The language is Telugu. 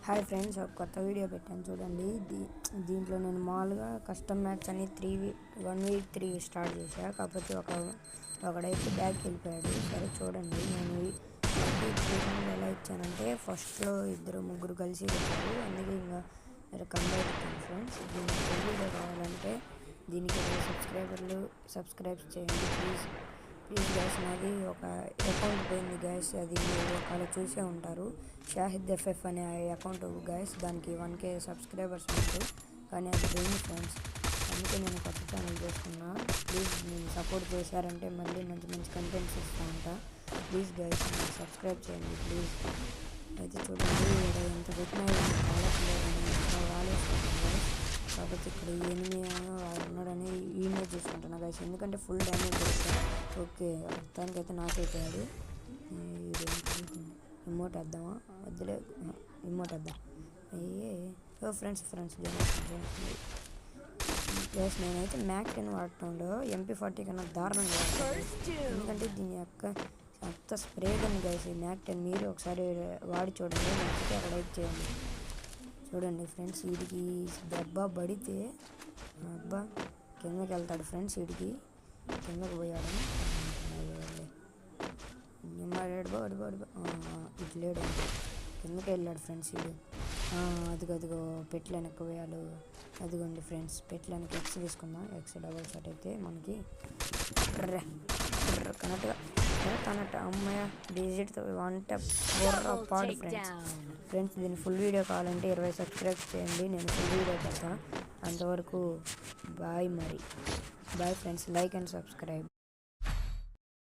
హాయ్ ఫ్రెండ్స్, ఒక కొత్త వీడియో పెట్టాను చూడండి. దీంట్లో నేను మామూలుగా కస్టమ్ మ్యాచ్ అని 1v3 స్టార్ట్ చేశాను. కాకపోతే ఒకడైతే బ్యాక్ వెళ్ళిపోయాడు. సరే చూడండి, నేను 1v3 ఎలా ఇచ్చానంటే ఫస్ట్లో ముగ్గురు కలిసి వచ్చారు. అందుకే ఇంకా కంబైన్ ఇచ్చాను ఫ్రెండ్స్. దీనికి వీడియో కావాలంటే దీనికి సబ్స్క్రైబ్ చేయండి ప్లీజ్ గైస్. నాది ఒక అకౌంట్ పోయింది గైస్, అది మీరు ఒకవేళ చూసే ఉంటారు. షాహిద్ ఎఫ్ఎఫ్ అనే అకౌంట్ గైస్, దానికి 1K సబ్స్క్రైబర్స్ ఉంటారు, కానీ అది పోయింది ఫ్రెండ్స్. అందుకే నేను కొత్త ఛానల్ చేసుకున్నా. ప్లీజ్ నేను సపోర్ట్ చేశారంటే మళ్ళీ మంచి మంచి కంటెంట్స్ ఇస్తూ ఉంటా. ప్లీజ్ గైస్ సబ్స్క్రైబ్ చేయండి ప్లీజ్. అయితే చూడండి, ఎంత పెట్టినా వాలేసుకుంటాను. కాకపోతే ఇక్కడ ఎనిమిది ఉన్నాడని ఈయనే చూసుకుంటున్నా గైస్, ఎందుకంటే ఫుల్ డ్యామేజ్ చేస్తాను. ఓకే, మొత్తానికైతే నాకైపోయాడు. ఇమోట్ వేద్దామా? వద్దులే, ఇమోట్ వేద్దాం. ఫ్రెండ్స్ గైస్, నేనైతే మ్యాక్ 10 వాడటంలో MP40 కన్నా దారుణంగా ఎందుకంటే దీని యొక్క అంత స్ప్రే కానీ గైస్. ఈ మ్యాక్ 10 మీరు ఒకసారి వాడి చూడండి, నచ్చితే అక్కడ లైక్ చేయండి. చూడండి ఫ్రెండ్స్, వీడికి దెబ్బ పడితే అబ్బా కిందకి వెళ్తాడు ఫ్రెండ్స్. వీడికి కిందకి పోయాడు, ఇటు లేడు, కిందకి వెళ్ళాడు ఫ్రెండ్స్. వీడు అదిగో పెట్లు వెనక్కి పోయాడు. అదిగోండి ఫ్రెండ్స్, పెట్లు వెనక్కి ఎక్స్ తీసుకుందాం. ఎక్స్ డబల్ షాట్ అయితే మనకి కనెక్ట్ అమ్మాయ డిజిట్ వంట పాడు ఫ్రెండ్స్. దీని ఫుల్ వీడియో కావాలంటే 20 సబ్స్క్రైబ్ చేయండి, నేను ఫుల్ వీడియో పెడతాను. అంతవరకు bye friends, like and subscribe.